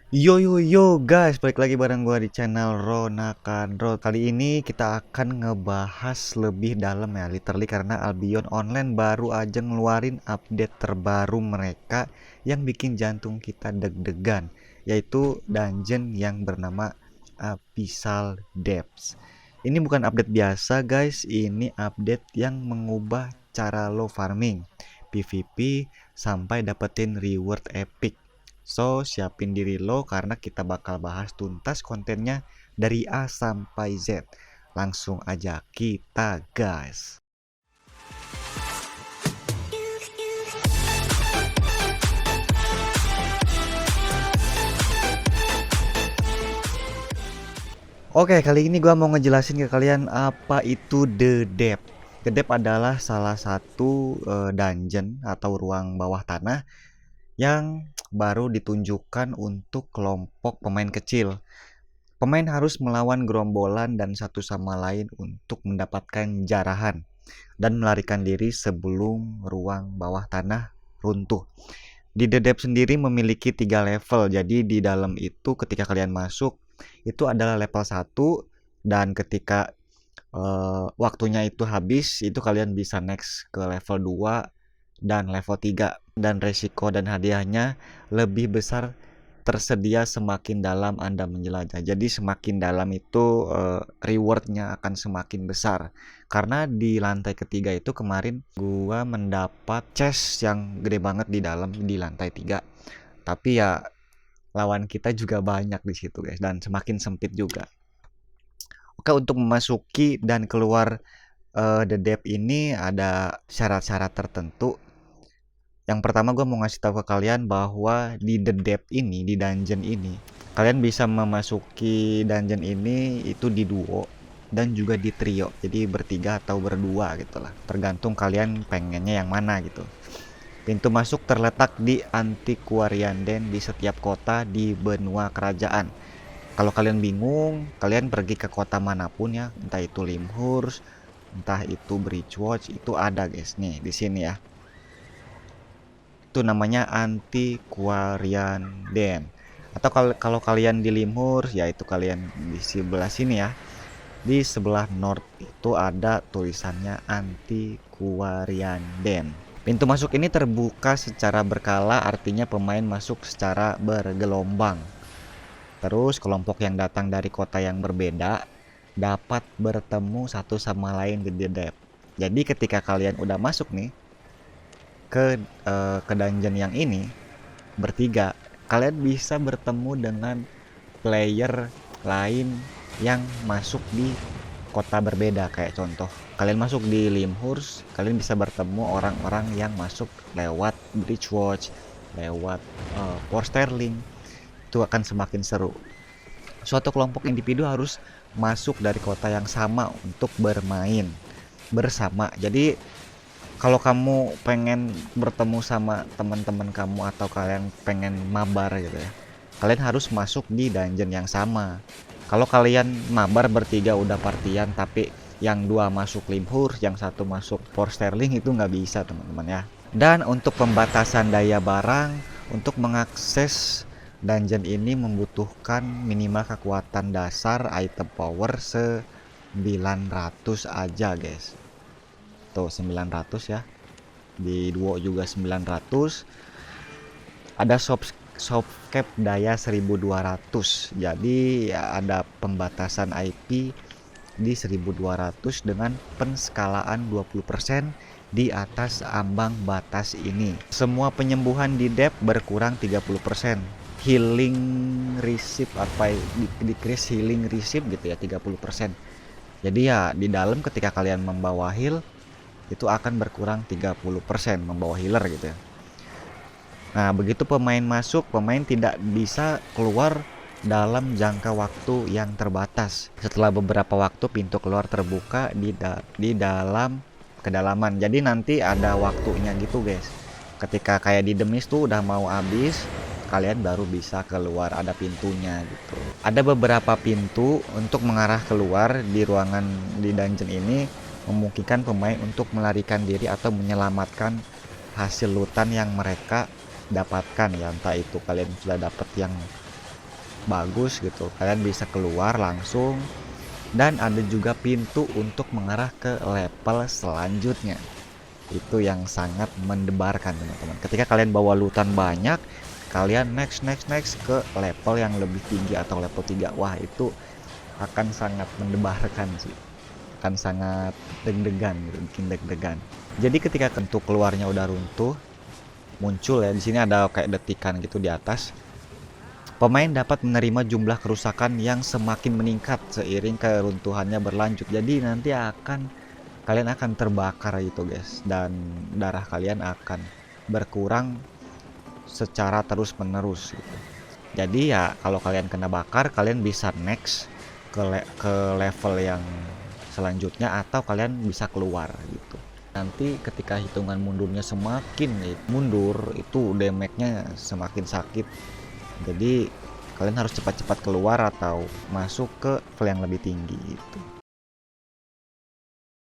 Yo yo yo guys, balik lagi bareng gua di channel Ronakan Road. Kali ini kita akan ngebahas lebih dalam ya, literally karena Albion Online baru aja ngeluarin update terbaru mereka yang bikin jantung kita deg-degan, yaitu dungeon yang bernama Abyssal Depths. Ini bukan update biasa guys, ini update yang mengubah cara lo farming PvP sampai dapetin reward epic. So, siapin diri lo karena kita bakal bahas tuntas kontennya dari A sampai Z. Langsung aja kita gas. Oke, kali ini gua mau ngejelasin ke kalian apa itu The Depth. The Depth adalah salah satu dungeon atau ruang bawah tanah yang baru ditunjukkan untuk kelompok pemain kecil. Pemain harus melawan gerombolan dan satu sama lain untuk mendapatkan jarahan dan melarikan diri sebelum ruang bawah tanah runtuh. Di The Depth sendiri memiliki 3 level. Jadi di dalam itu ketika kalian masuk itu adalah level 1 dan ketika waktunya itu habis itu kalian bisa next ke level 2 dan level 3 dan resiko dan hadiahnya lebih besar tersedia semakin dalam Anda menjelajah. Jadi semakin dalam itu rewardnya akan semakin besar. Karena di lantai ketiga itu kemarin gua mendapat chest yang gede banget di dalam di lantai 3. Tapi ya lawan kita juga banyak di situ guys dan semakin sempit juga. Oke, untuk memasuki dan keluar The Depth ini ada syarat-syarat tertentu. Yang pertama gue mau ngasih tahu ke kalian bahwa di The Depth ini, di dungeon ini, kalian bisa memasuki dungeon ini itu di duo dan juga di trio. Jadi bertiga atau berdua gitu lah. Tergantung kalian pengennya yang mana gitu. Pintu masuk terletak di Antiquarian Den di setiap kota di benua kerajaan. Kalau kalian bingung, kalian pergi ke kota manapun ya, entah itu Limhurst, entah itu Bridgewatch, itu ada guys nih di sini ya. Itu namanya Antiquarian Den. Atau kalau kalian di Limhurst, yaitu kalian di sebelah sini ya. Di sebelah north itu ada tulisannya Antiquarian Den. Pintu masuk ini terbuka secara berkala, artinya pemain masuk secara bergelombang. Terus kelompok yang datang dari kota yang berbeda dapat bertemu satu sama lain di The Depth. Jadi ketika kalian udah masuk nih ke dungeon yang ini bertiga, kalian bisa bertemu dengan player lain yang masuk di kota berbeda. Kayak contoh, kalian masuk di Limhurst, kalian bisa bertemu orang-orang yang masuk lewat Bridgewatch, lewat Port Sterling. Itu akan semakin seru. Suatu kelompok individu harus masuk dari kota yang sama untuk bermain bersama. Jadi kalau kamu pengen bertemu sama teman-teman kamu atau kalian pengen mabar gitu ya, kalian harus masuk di dungeon yang sama. Kalau kalian mabar bertiga udah partian tapi yang dua masuk Limhurst, yang satu masuk Port Sterling, itu nggak bisa teman-teman ya. Dan untuk pembatasan daya barang, untuk mengakses dungeon ini membutuhkan minimal kekuatan dasar item power 900 aja guys. Tuh 900 ya. Di duo juga 900. Ada soft cap daya 1200. Jadi ya ada pembatasan IP di 1200 dengan penskalaan 20% di atas ambang batas ini. Semua penyembuhan di depth berkurang 30%. Healing receipt apa decrease healing receipt gitu ya 30%. Jadi ya di dalam ketika kalian membawa heal itu akan berkurang 30% membawa healer gitu ya. Nah, begitu pemain masuk, pemain tidak bisa keluar dalam jangka waktu yang terbatas. Setelah beberapa waktu pintu keluar terbuka di dalam kedalaman. Jadi nanti ada waktunya gitu, guys. Ketika kayak di The Mist tuh udah mau habis, kalian baru bisa keluar, ada pintunya gitu. Ada beberapa pintu untuk mengarah keluar di ruangan di dungeon ini memungkinkan pemain untuk melarikan diri atau menyelamatkan hasil lootan yang mereka dapatkan ya, entah itu kalian sudah dapat yang bagus gitu. Kalian bisa keluar langsung, dan ada juga pintu untuk mengarah ke level selanjutnya. Itu yang sangat mendebarkan teman-teman. Ketika kalian bawa lutan banyak, kalian next ke level yang lebih tinggi atau level 3. Wah, itu akan sangat mendebarkan sih. Akan sangat deg-degan gitu, bikin deg-degan. Jadi ketika bentuk keluarnya udah runtuh, muncul ya di sini ada kayak detikan gitu di atas. Pemain dapat menerima jumlah kerusakan yang semakin meningkat seiring keruntuhannya berlanjut. Jadi nanti kalian akan terbakar gitu guys, dan darah kalian akan berkurang secara terus menerus gitu. Jadi ya kalau kalian kena bakar, kalian bisa next ke level yang selanjutnya, atau kalian bisa keluar gitu. Nanti ketika hitungan mundurnya semakin mundur, itu damage-nya semakin sakit. Jadi kalian harus cepat-cepat keluar atau masuk ke level yang lebih tinggi gitu.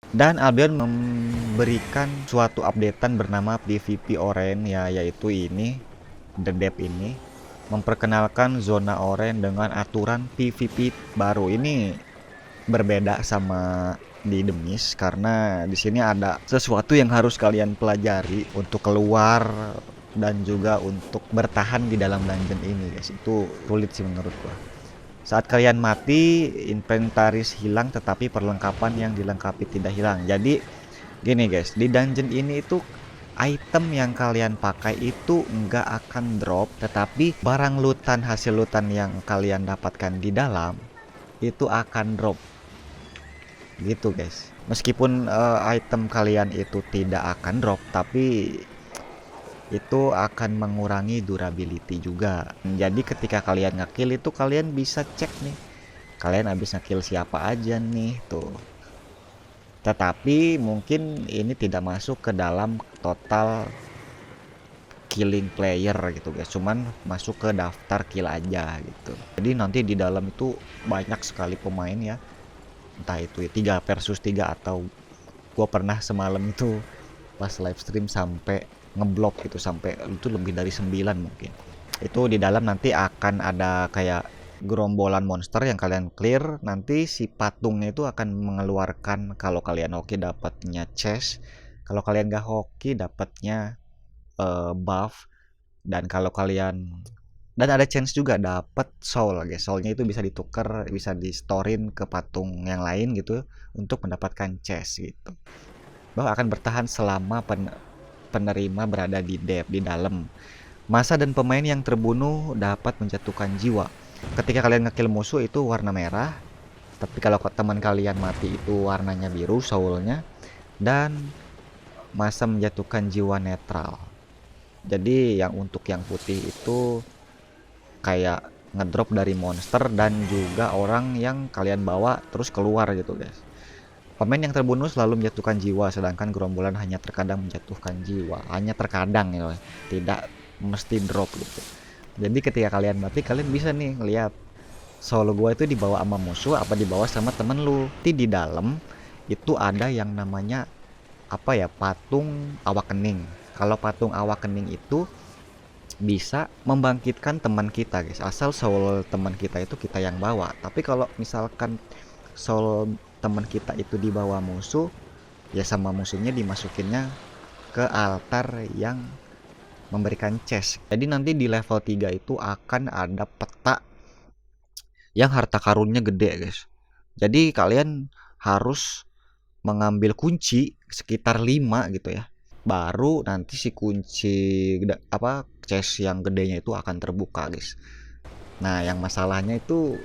Dan Albion memberikan suatu updatean bernama PvP Orange ya, yaitu ini The Depth ini memperkenalkan zona orange dengan aturan PvP baru. Ini berbeda sama di The Mist karena di sini ada sesuatu yang harus kalian pelajari untuk keluar dan juga untuk bertahan di dalam dungeon ini guys. Itu sulit sih menurut gua. Saat kalian mati, inventaris hilang tetapi perlengkapan yang dilengkapi tidak hilang. Jadi gini guys, di dungeon ini itu item yang kalian pakai itu nggak akan drop, tetapi barang lutan, hasil lutan yang kalian dapatkan di dalam itu akan drop gitu guys. Meskipun item kalian itu tidak akan drop, tapi itu akan mengurangi durability juga. Jadi ketika kalian ngekill itu kalian bisa cek nih, kalian habis ngekill siapa aja nih tuh. Tetapi mungkin ini tidak masuk ke dalam total killing player gitu guys, cuman masuk ke daftar kill aja gitu. Jadi nanti di dalam itu banyak sekali pemain ya, entah itu 3 versus 3 atau gua pernah semalam itu pas live stream sampai ngeblok gitu, sampai itu lebih dari 9 mungkin. Itu di dalam nanti akan ada kayak gerombolan monster yang kalian clear, nanti si patungnya itu akan mengeluarkan, kalau kalian hoki dapatnya chest, kalau kalian gak hoki dapatnya buff, dan kalau kalian dan ada chance juga dapat soul guys. Soulnya itu bisa ditukar, bisa di storein ke patung yang lain gitu untuk mendapatkan chest gitu. Bahwa akan bertahan selama penerima berada di depth, di dalam. Masa dan pemain yang terbunuh dapat menjatuhkan jiwa. Ketika kalian ngekill musuh itu warna merah, tapi kalau teman kalian mati itu warnanya biru soulnya, dan masa menjatuhkan jiwa netral. Jadi yang untuk yang putih itu kayak ngedrop dari monster dan juga orang yang kalian bawa terus keluar gitu guys. Pemain yang terbunuh selalu menjatuhkan jiwa, sedangkan gerombolan hanya terkadang menjatuhkan jiwa. Hanya terkadang ya, tidak mesti drop gitu. Jadi ketika kalian mati, kalian bisa nih ngeliat solo gua itu dibawa sama musuh apa dibawa sama temen lu. Di dalam itu ada yang namanya apa ya, patung awak kening. Kalau patung awak kening itu bisa membangkitkan teman kita guys, asal soul teman kita itu kita yang bawa. Tapi kalau misalkan soul teman kita itu dibawa musuh, ya sama musuhnya dimasukinnya ke altar yang memberikan chest. Jadi nanti di level 3 itu akan ada peta yang harta karunnya gede guys. Jadi kalian harus mengambil kunci sekitar 5 gitu ya, baru nanti si kunci chest yang gedenya itu akan terbuka guys. Nah yang masalahnya itu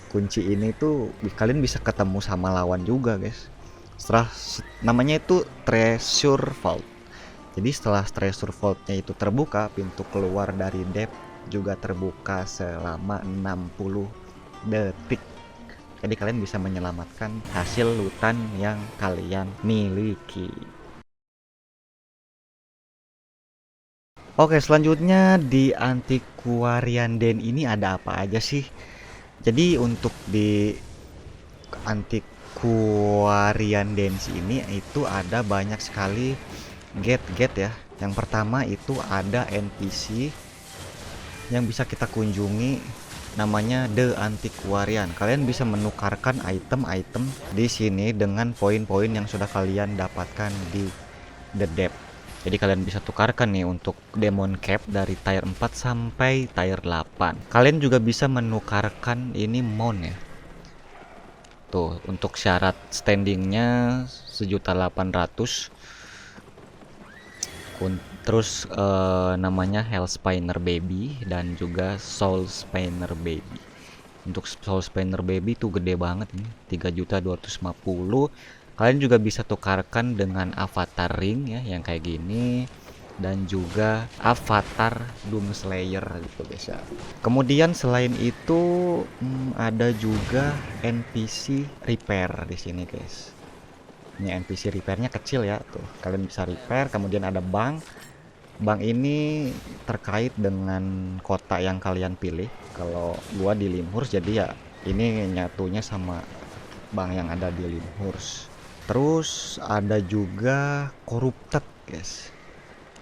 kunci ini tuh kalian bisa ketemu sama lawan juga guys. Setelah namanya itu treasure vault. Jadi setelah treasure vaultnya itu terbuka, pintu keluar dari depth juga terbuka selama 60 detik. Jadi kalian bisa menyelamatkan hasil lutan yang kalian miliki. Oke, selanjutnya di Antiquarian Den ini ada apa aja sih? Jadi untuk di Antiquarian Den ini itu ada banyak sekali gate-gate ya. Yang pertama itu ada NPC yang bisa kita kunjungi namanya The Antiquarian. Kalian bisa menukarkan item-item di sini dengan poin-poin yang sudah kalian dapatkan di The Depth. Jadi kalian bisa tukarkan nih untuk Demon Cap dari tier 4 sampai tier 8. Kalian juga bisa menukarkan ini Mount ya. Tuh, untuk syarat standingnya 1.800.000. Terus namanya Hellspinner Baby dan juga Soul Spinner Baby. Untuk Soul Spinner Baby tuh gede banget ini, 3.250.000. Kalian juga bisa tukarkan dengan Avatar Ring ya, yang kayak gini, dan juga Avatar Doomslayer gitu guys ya. Kemudian selain itu ada juga NPC repair di sini guys. Ini NPC repairnya kecil ya, tuh kalian bisa repair. Kemudian ada bank. Bank ini terkait dengan kota yang kalian pilih. Kalau gua di Limhurst, jadi ya ini nyatunya sama bank yang ada di Limhurst. Terus ada juga Corrupted guys.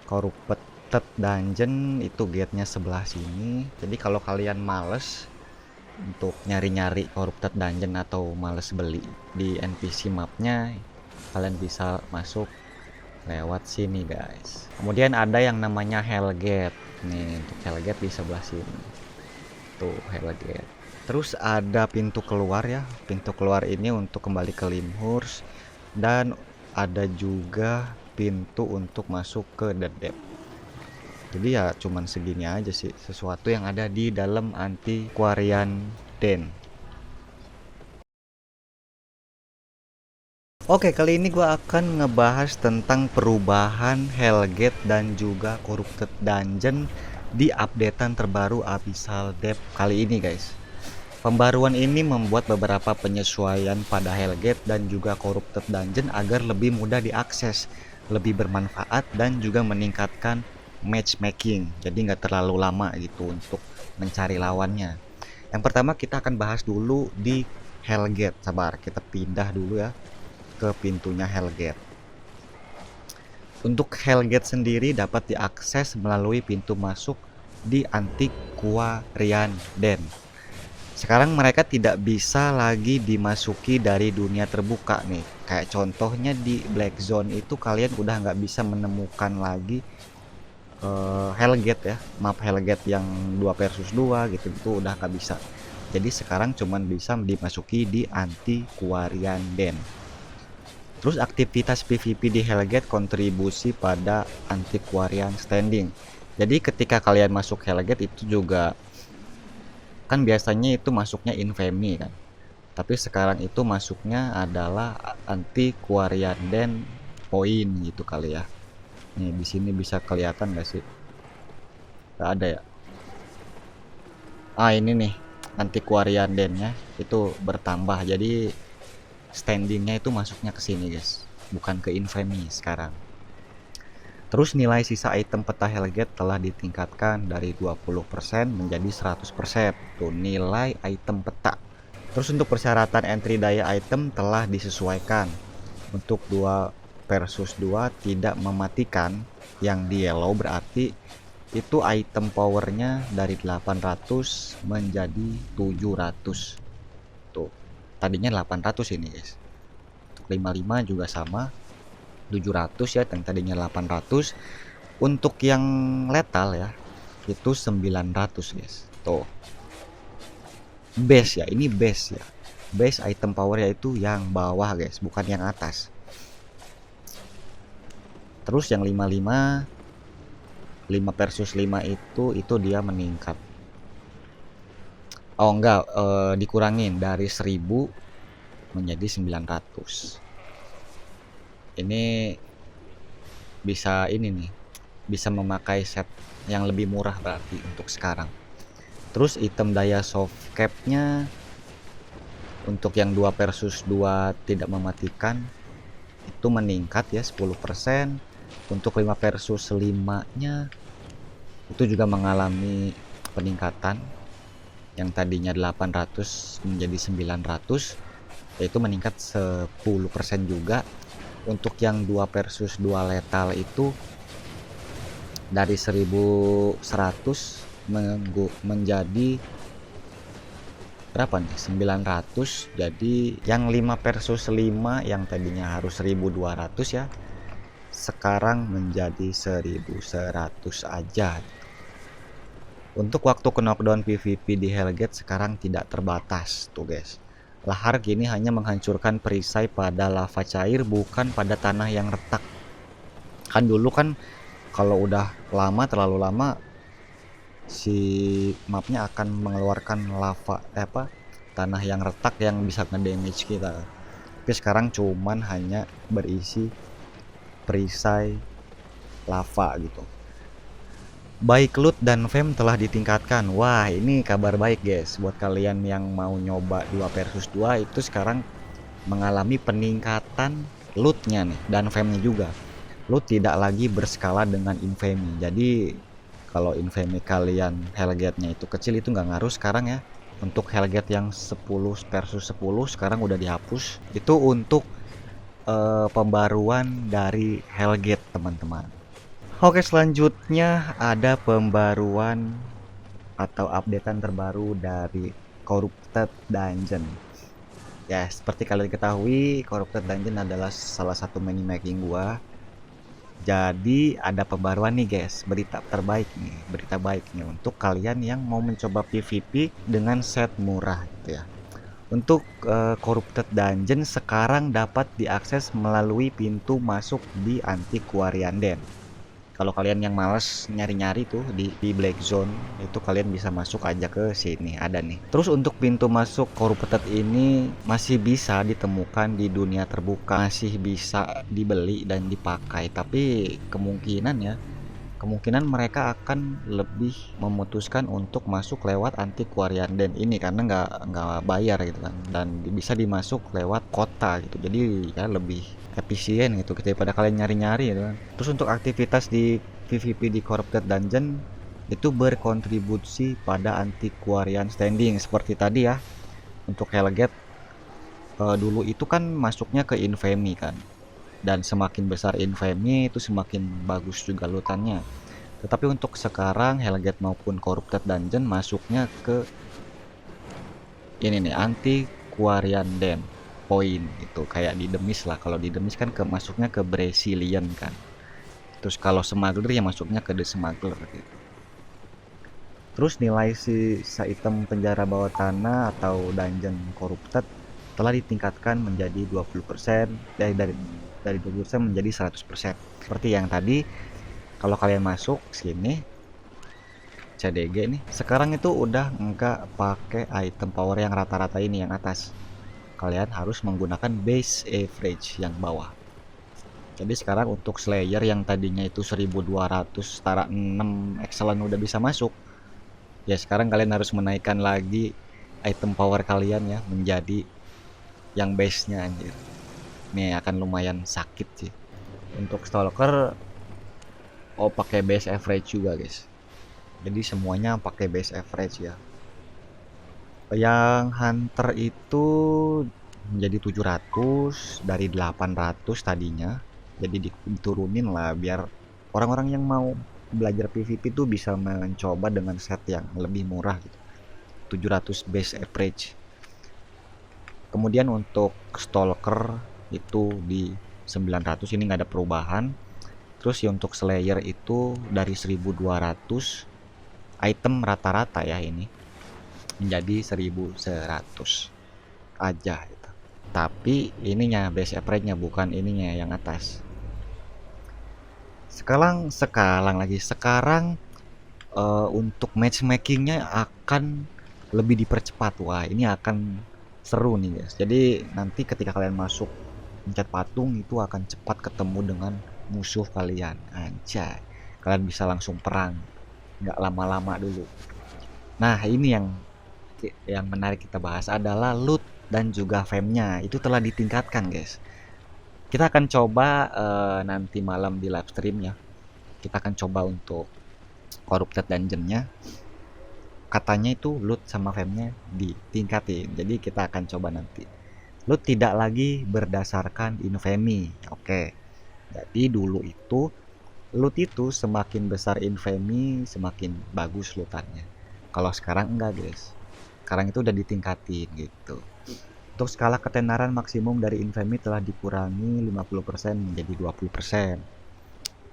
Corrupted Dungeon itu gate-nya sebelah sini. Jadi kalau kalian males untuk nyari-nyari Corrupted Dungeon atau males beli di NPC mapnya, kalian bisa masuk lewat sini guys. Kemudian ada yang namanya Hellgate. Nih untuk Hellgate di sebelah sini. Tuh Hellgate. Terus ada pintu keluar ya. Pintu keluar ini untuk kembali ke Limhurst. Dan ada juga pintu untuk masuk ke The Depth. Jadi ya cuman segini aja sih sesuatu yang ada di dalam Antiquarian Den. Oke, kali ini gue akan ngebahas tentang perubahan Hellgate dan juga Corrupted Dungeon di updatean terbaru Abyssal Depth kali ini guys. Pembaruan ini membuat beberapa penyesuaian pada Hellgate dan juga Corrupted Dungeon agar lebih mudah diakses, lebih bermanfaat, dan juga meningkatkan matchmaking. Jadi nggak terlalu lama gitu untuk mencari lawannya. Yang pertama kita akan bahas dulu di Hellgate. Sabar, kita pindah dulu ya ke pintunya Hellgate. Untuk Hellgate sendiri dapat diakses melalui pintu masuk di Antiquarian Den. Sekarang mereka tidak bisa lagi dimasuki dari dunia terbuka nih. Kayak contohnya di Black Zone itu kalian udah nggak bisa menemukan lagi Hellgate ya, map Hellgate yang 2 versus 2 gitu, itu udah nggak bisa. Jadi sekarang cuman bisa dimasuki di Antiquarian Den. Terus aktivitas PvP di Hellgate kontribusi pada Antiquarian Standing. Jadi ketika kalian masuk Hellgate itu juga kan biasanya itu masuknya Infamy kan, tapi sekarang itu masuknya adalah Antiquarian Den Point gitu kali ya. Nih di sini bisa kelihatan gak sih? Gak ada ya? Ah ini nih Antiquarian Den-nya itu bertambah, jadi standingnya itu masuknya ke sini guys, bukan ke Infamy sekarang. Terus nilai sisa item peta Hellgate telah ditingkatkan dari 20% menjadi 100%. Tuh nilai item peta. Terus untuk persyaratan entry daya item telah disesuaikan. Untuk 2 versus 2 tidak mematikan. Yang di yellow berarti itu item powernya dari 800 menjadi 700. Tuh tadinya 800 ini guys. Untuk 55 juga sama, 700 ya, yang tadinya 800. Untuk yang lethal ya itu 900 guys. Tuh base ya, ini base ya, base item power yaitu yang bawah guys, bukan yang atas. Terus yang 55 5 versus 5 itu dia meningkat. Oh enggak, dikurangin dari 1000 menjadi 900. Ini bisa ini nih, bisa memakai set yang lebih murah berarti untuk sekarang. Terus item daya soft cap nya untuk yang 2 versus 2 tidak mematikan itu meningkat ya 10%. Untuk 5 versus 5 nya itu juga mengalami peningkatan, yang tadinya 800 menjadi 900, yaitu meningkat 10% juga. Untuk yang 2 versus 2 lethal itu dari 1100 menjadi berapa nih, 900. Jadi yang 5 versus 5 yang tadinya harus 1200 ya, sekarang menjadi 1100 aja. Untuk waktu ke knockdown PvP di Hellgate sekarang tidak terbatas tuh guys. Lahar kini hanya menghancurkan perisai pada lava cair, bukan pada tanah yang retak. Kan dulu kan kalau udah lama, terlalu lama, si mapnya akan mengeluarkan lava tanah yang retak yang bisa nge-damage kita. Tapi sekarang cuman hanya berisi perisai lava gitu. Baik loot dan fame telah ditingkatkan. Wah, ini kabar baik guys. Buat kalian yang mau nyoba 2 versus 2 itu sekarang mengalami peningkatan lootnya nih, dan fame-nya juga. Loot tidak lagi berskala dengan infamy. Jadi kalau infamy kalian Hellgate-nya itu kecil, itu nggak ngaruh sekarang ya. Untuk Hellgate yang 10 versus 10 sekarang udah dihapus. Itu untuk pembaruan dari Hellgate teman-teman. Oke, selanjutnya ada pembaruan atau updatean terbaru dari Corrupted Dungeon. Ya, seperti kalian ketahui, Corrupted Dungeon adalah salah satu mini making gua. Jadi ada pembaruan nih guys, berita baiknya untuk kalian yang mau mencoba PvP dengan set murah gitu ya. Untuk Corrupted Dungeon sekarang dapat diakses melalui pintu masuk di Antiquarian Den. Kalau kalian yang males nyari-nyari tuh di Black Zone, itu kalian bisa masuk aja ke sini, ada nih. Terus untuk pintu masuk Corrupted ini masih bisa ditemukan di dunia terbuka, masih bisa dibeli dan dipakai, tapi kemungkinan mereka akan lebih memutuskan untuk masuk lewat Antiquarian Den ini karena nggak bayar gitu kan, dan bisa dimasuk lewat kota gitu. Jadi ya lebih efisien gitu daripada kalian nyari-nyari gitu kan. Terus untuk aktivitas di PvP di Corrupted Dungeon itu berkontribusi pada Antiquarian standing seperti tadi ya. Untuk Hellgate dulu itu kan masuknya ke infamy kan, dan semakin besar infamy itu semakin bagus juga lootannya. Tetapi untuk sekarang Hellgate maupun Corrupted Dungeon masuknya ke ini nih, Antiquarian Den point itu kayak di Demis lah. Kalau di Demis kan masuknya ke Brazilian kan. Terus kalau smuggler ya masuknya ke The Smuggler gitu. Terus nilai sisa item penjara bawah tanah atau dungeon corrupted telah ditingkatkan menjadi 20%, dari 20% menjadi 100%. Seperti yang tadi, kalau kalian masuk sini CDG nih, sekarang itu udah nggak pakai item power yang rata-rata ini yang atas. Kalian harus menggunakan base average yang bawah. Jadi sekarang untuk Slayer yang tadinya itu 1200 setara 6 excellent udah bisa masuk. Ya sekarang kalian harus menaikkan lagi item power kalian ya menjadi yang base-nya anjir. Ini akan lumayan sakit sih. Untuk Stalker pakai base average juga, guys. Jadi semuanya pakai base average ya. Yang Hunter itu menjadi 700 dari 800 tadinya. Jadi diturunin lah biar orang-orang yang mau belajar PvP itu bisa mencoba dengan set yang lebih murah gitu. 700 base average. Kemudian untuk Stalker itu di 900, ini nggak ada perubahan. Terus ya untuk Slayer itu dari 1200 item rata-rata ya ini menjadi 1100 aja gitu. Tapi ininya base average-nya bukan ininya yang atas. Sekarang untuk matchmakingnya akan lebih dipercepat. Wah ini akan seru nih guys. Jadi nanti ketika kalian masuk pencet patung itu akan cepat ketemu dengan musuh kalian. Anjay, kalian bisa langsung perang, nggak lama-lama dulu. Nah ini yang menarik kita bahas adalah loot dan juga fame-nya itu telah ditingkatkan guys. Kita akan coba nanti malam di live stream ya. Kita akan coba untuk Corrupted Dungeon-nya. Katanya itu loot sama fame-nya ditingkatin. Jadi kita akan coba nanti. Loot tidak lagi berdasarkan infamy. Oke. Jadi dulu itu loot itu semakin besar infamy semakin bagus lootannya. Kalau sekarang enggak guys. Sekarang itu udah ditingkatin gitu. Untuk skala ketenaran maksimum dari infamy telah dikurangi 50% menjadi 20%.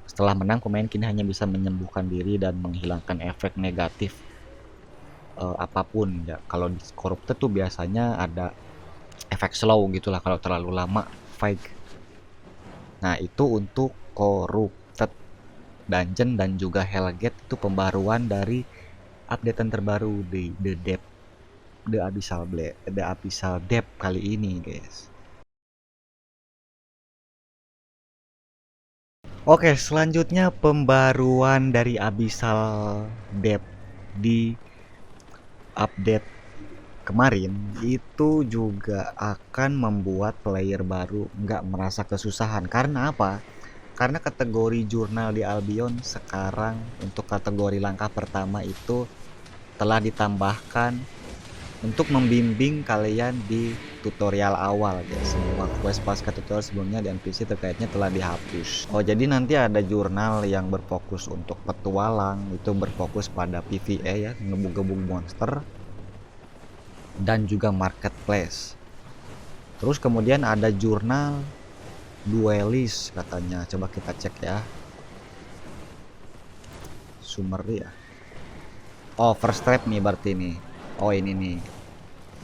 Setelah menang, pemain kini hanya bisa menyembuhkan diri dan menghilangkan efek negatif apapun ya. Kalau di Corrupted tuh biasanya ada efek slow gitulah kalau terlalu lama fight. Nah, itu untuk Corrupted Dungeon dan juga Hellgate itu pembaruan dari updatean terbaru di The Abyssal Depth kali ini, guys. Oke, selanjutnya pembaruan dari Abyssal Depth di update kemarin itu juga akan membuat player baru nggak merasa kesusahan. Karena apa? Karena kategori jurnal di Albion sekarang untuk kategori langkah pertama itu telah ditambahkan untuk membimbing kalian di tutorial awal ya. Semua quest pasca tutorial sebelumnya di NPC terkaitnya telah dihapus. Oh, jadi nanti ada jurnal yang berfokus untuk petualang, itu berfokus pada PvE ya, ngebug-ngebug monster dan juga marketplace. Terus kemudian ada jurnal duelist katanya. Coba kita cek ya. Summary ya. Oh, first trap nih berarti nih. Oh, ini nih.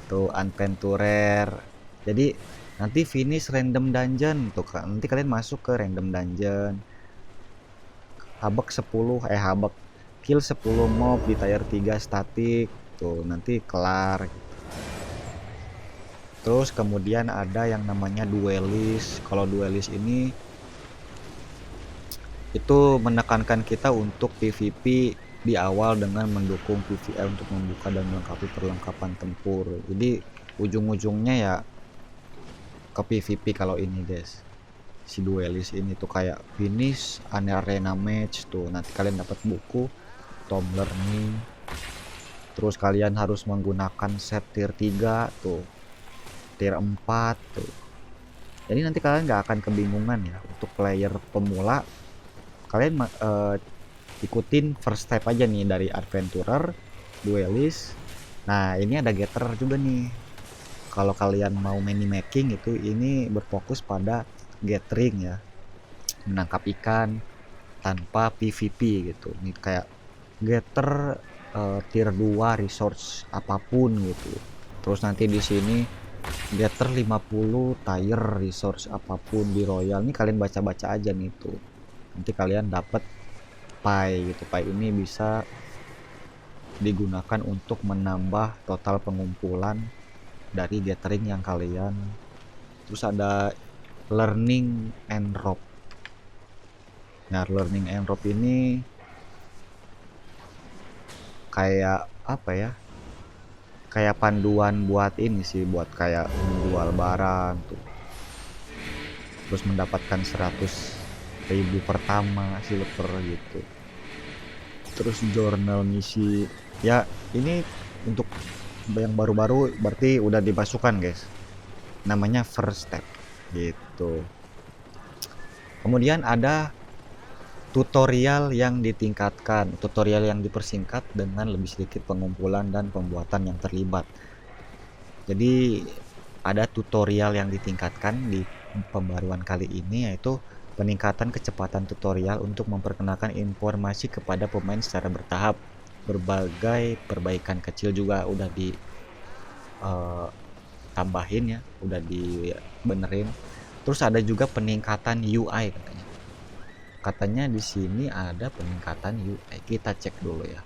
Tuh Adventurer. Jadi nanti finish random dungeon tuh kan. Nanti kalian masuk ke random dungeon. Habak 10 habak kill 10 mob di tier 3 statik. Tuh nanti kelar. Terus kemudian ada yang namanya duelist. Kalau duelist ini itu menekankan kita untuk PvP di awal dengan mendukung PvE untuk membuka dan melengkapi perlengkapan tempur. Jadi ujung-ujungnya ya ke PvP kalau ini, guys. Si duelist ini tuh kayak finish arena match tuh. Nanti kalian dapat buku Tom Learning. Terus kalian harus menggunakan set tier 3 tuh. Tier 4 tuh. Jadi nanti kalian nggak akan kebingungan ya untuk player pemula. Kalian ikutin first step aja nih dari Adventurer, Duelist. Nah, ini ada Gatherer juga nih. Kalau kalian mau mini making itu ini berfokus pada gathering ya. Menangkap ikan tanpa PvP gitu. Ini kayak gather tier 2 resource apapun gitu. Terus nanti di sini gather 50 tier resource apapun di Royal. Ini kalian baca-baca aja nih tuh. Nanti kalian dapat pie gitu. Pie ini bisa digunakan untuk menambah total pengumpulan dari gathering yang kalian. Terus ada learning and rope. Nah, learning and rope ini kayak apa ya? Kayak panduan buat ini sih, buat kayak menjual barang tuh. Terus mendapatkan 100.000 pertama silver gitu. Terus journal misi ya, ini untuk yang baru-baru berarti udah dimasukkan, guys. Namanya first step gitu. Kemudian ada tutorial yang ditingkatkan, tutorial yang dipersingkat dengan lebih sedikit pengumpulan dan pembuatan yang terlibat. Jadi ada tutorial yang ditingkatkan di pembaruan kali ini, yaitu peningkatan kecepatan tutorial untuk memperkenalkan informasi kepada pemain secara bertahap. Berbagai perbaikan kecil juga udah ditambahin ya, udah dibenerin. Terus ada juga peningkatan UI katanya. Katanya di sini ada peningkatan UI. Kita cek dulu ya.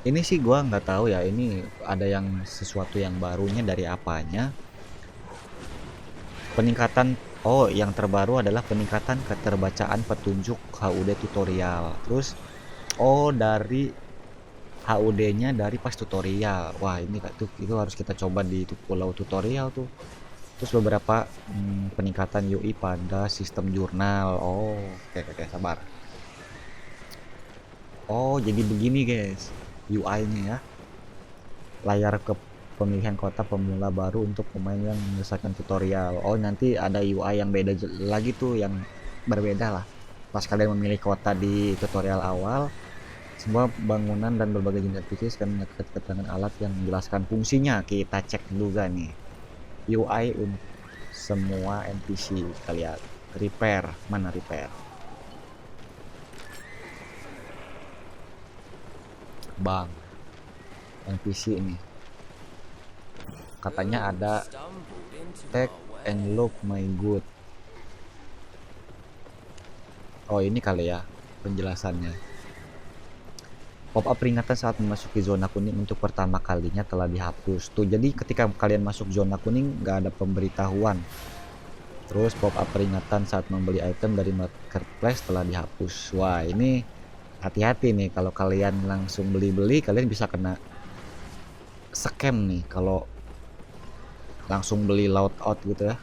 Ini sih gua nggak tahu ya, ini ada yang sesuatu yang barunya dari apanya. Peningkatan yang terbaru adalah peningkatan keterbacaan petunjuk HUD tutorial. Terus dari HUD-nya dari pas tutorial. Wah, ini tuh itu harus kita coba di pulau tutorial tuh. Terus beberapa peningkatan UI pada sistem jurnal. Oke, sabar. Jadi begini, guys. UI-nya ya. Layar ke pemilihan kota pemula baru untuk pemain yang menyelesaikan tutorial. Oh, nanti ada UI yang beda lagi tuh, yang berbeda lah. Pas kalian memilih kota di tutorial awal, semua bangunan dan berbagai jenis NPC akan menyertakan keterangan alat yang menjelaskan fungsinya. Kita cek juga nih UI untuk semua NPC. Kita lihat repair, mana repair? Bang, NPC ini katanya ada take and look my good. Oh, ini kali ya penjelasannya. Pop up peringatan saat memasuki zona kuning untuk pertama kalinya telah dihapus. Tuh, jadi ketika kalian masuk zona kuning nggak ada pemberitahuan. Terus pop up peringatan saat membeli item dari marketplace telah dihapus. Wah, ini hati-hati nih, kalau kalian langsung beli-beli kalian bisa kena scam nih kalau langsung beli loadout gitu ya.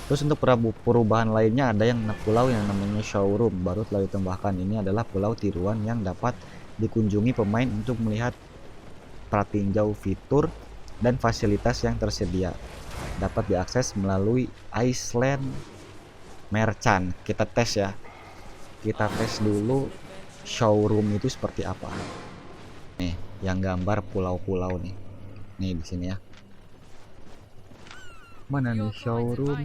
Terus untuk perubahan lainnya ada yang pulau yang namanya showroom baru telah ditambahkan. Ini adalah pulau tiruan yang dapat dikunjungi pemain untuk melihat pratinjau fitur dan fasilitas yang tersedia. Dapat diakses melalui Iceland Merchant. Kita tes ya. Kita tes dulu showroom itu seperti apa. Nih, yang gambar pulau-pulau nih. Nih di sini ya. Mana nih showroom?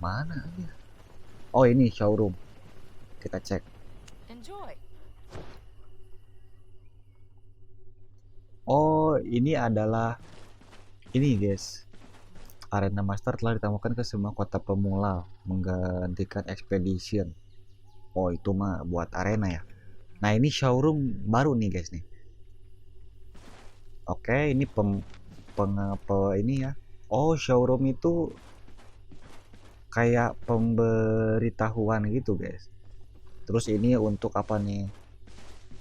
Mana ya? Oh, ini showroom. Kita cek. Oh, ini adalah ini guys. Arena Master telah ditambahkan ke semua kota pemula menggantikan Expedition. Oh, itu mah buat arena ya. Nah, ini showroom baru nih guys nih. Oke, ini ini ya. Oh, showroom itu kayak pemberitahuan gitu guys. Terus ini untuk apa nih?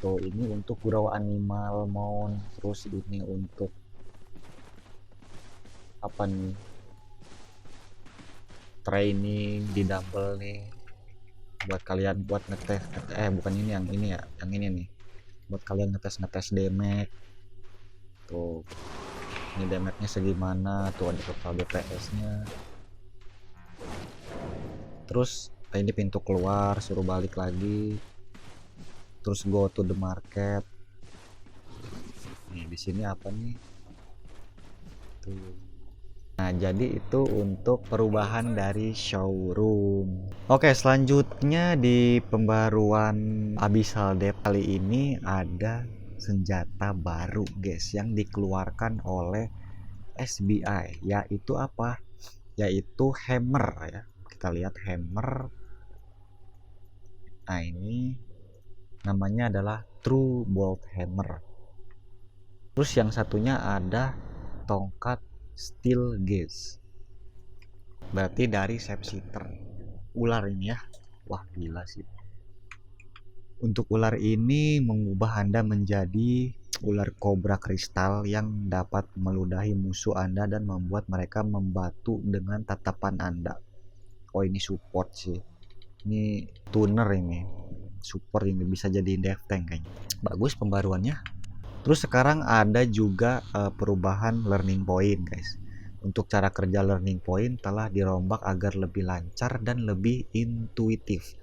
Tuh, ini untuk Gurau Animal Mount. Terus ini untuk apa nih? Training di dumbbell nih. Buat kalian buat ngetes, bukan ini yang ini ya, yang ini nih. Buat kalian ngetes damage. Tuh, ini damage-nya segimana, tuh ada total DPS-nya. Terus ini pintu keluar, suruh balik lagi. Terus go to the market. Nih di sini apa nih? Tuh. Nah, jadi itu untuk perubahan dari showroom. Oke, selanjutnya di pembaruan Abyssal Depths kali ini ada senjata baru guys yang dikeluarkan oleh SBI, yaitu apa? Yaitu hammer ya. Kita lihat hammer. Nah, ini namanya adalah True Bolt Hammer. Terus yang satunya ada tongkat Steel Gaze. Berarti dari Shapeshifter. Ular ini ya. Wah, gila sih. Untuk ular ini mengubah Anda menjadi ular kobra kristal yang dapat meludahi musuh Anda dan membuat mereka membatu dengan tatapan Anda. Oh, ini support sih. Ini tuner ini. Support ini bisa jadi dev tank kayaknya. Bagus pembaruannya. Terus sekarang ada juga perubahan learning point guys. Untuk cara kerja learning point telah dirombak agar lebih lancar dan lebih intuitif.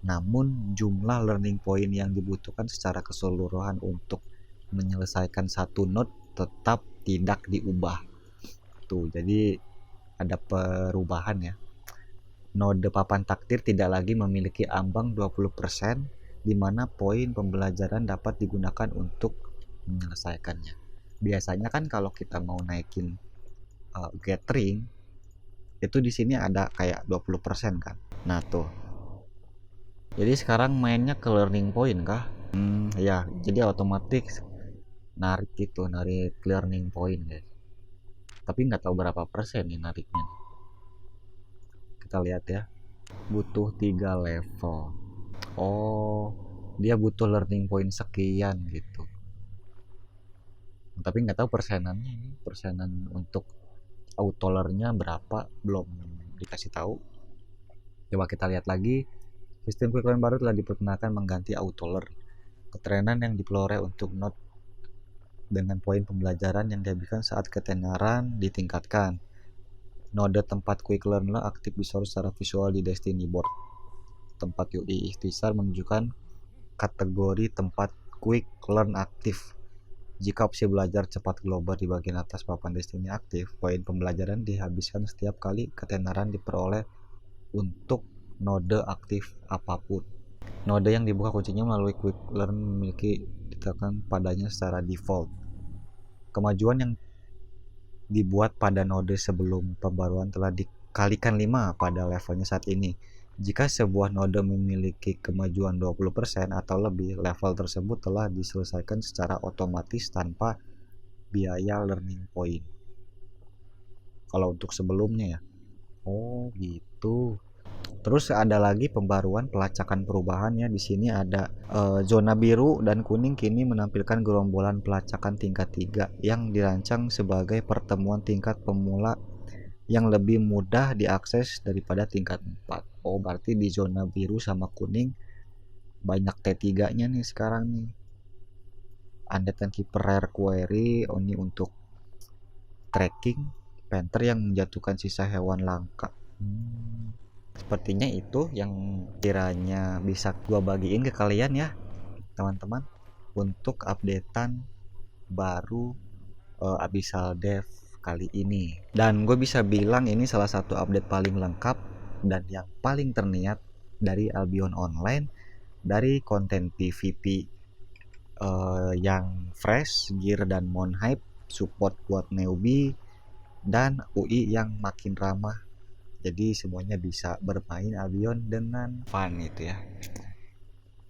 Namun jumlah learning point yang dibutuhkan secara keseluruhan untuk menyelesaikan satu node tetap tidak diubah. Tuh, jadi ada perubahan ya. Node papan takdir tidak lagi memiliki ambang 20%, di mana poin pembelajaran dapat digunakan untuk menyelesaikannya. Biasanya kan kalau kita mau naikin gathering itu di sini ada kayak 20% kan. Nah, tuh. Jadi sekarang mainnya ke learning point kah? Ya, jadi otomatis narik gitu, narik learning point guys. Tapi nggak tahu berapa persen nih nariknya. Kita lihat ya. Butuh 3 level. Oh, dia butuh learning point sekian gitu. Tapi nggak tahu persenannya ini, persenan untuk autolernya berapa belum dikasih tahu. Coba kita lihat lagi. Sistem quick learn baru telah diperkenalkan mengganti autoler. Keterangan yang diperoleh untuk node dengan poin pembelajaran yang dihabiskan saat ketenaran ditingkatkan. Node tempat quick learner aktif disorot secara visual di Destiny board. Tempat UI ikhtisar menunjukkan kategori tempat quick learn aktif. Jika opsi belajar cepat global di bagian atas papan Destiny aktif, poin pembelajaran dihabiskan setiap kali ketenaran diperoleh untuk node aktif apapun. Node yang dibuka kuncinya melalui quick learn memiliki ditekan padanya secara default. Kemajuan yang dibuat pada node sebelum pembaruan telah dikalikan 5 pada levelnya saat ini. Jika sebuah node memiliki kemajuan 20% atau lebih, level tersebut telah diselesaikan secara otomatis tanpa biaya learning point. Kalau untuk sebelumnya ya. Oh, gitu. Terus ada lagi pembaruan pelacakan perubahan ya. Di sini ada zona biru dan kuning kini menampilkan gerombolan pelacakan tingkat 3 yang dirancang sebagai pertemuan tingkat pemula yang lebih mudah diakses daripada tingkat 4. Oh, berarti di zona biru sama kuning banyak T3-nya nih sekarang nih. Undead and Keeper Rare Query ini untuk tracking, Panther yang menjatuhkan sisa hewan langka. Sepertinya itu yang kiranya bisa gua bagiin ke kalian ya teman-teman untuk updatean baru Abyssal Dev kali ini. Dan gue bisa bilang ini salah satu update paling lengkap dan yang paling terniat dari Albion Online, dari konten PvP yang fresh, gear dan mon hype, support buat newbie, dan UI yang makin ramah. Jadi semuanya bisa bermain Albion dengan fun gitu ya.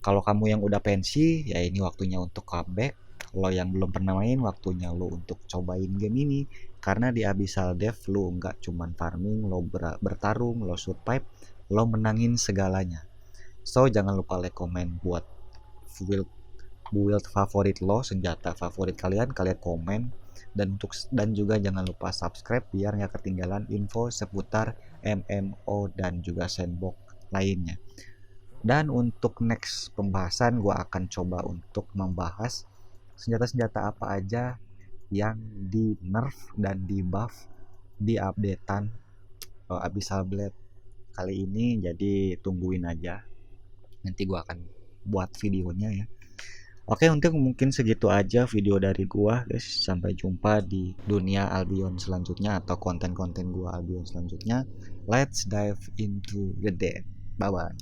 Kalau kamu yang udah pensi, ya ini waktunya untuk comeback. Lo yang belum pernah main, waktunya lo untuk cobain game ini. Karena di Abyssal Dev lo nggak cuman farming, lo bertarung, lo survive, lo menangin segalanya. So jangan lupa like, komen buat build favorit lo, senjata favorit kalian komen, dan juga jangan lupa subscribe biar nggak ketinggalan info seputar MMO dan juga sandbox lainnya. Dan untuk next pembahasan gue akan coba untuk membahas senjata-senjata apa aja yang di nerf dan di buff di updatean Abyssal Blade kali ini. Jadi tungguin aja, nanti gue akan buat videonya ya. Oke, untuk mungkin segitu aja video dari gua guys. Sampai jumpa di dunia Albion selanjutnya atau konten-konten gua Albion selanjutnya. Let's dive into the dead. Bye bye.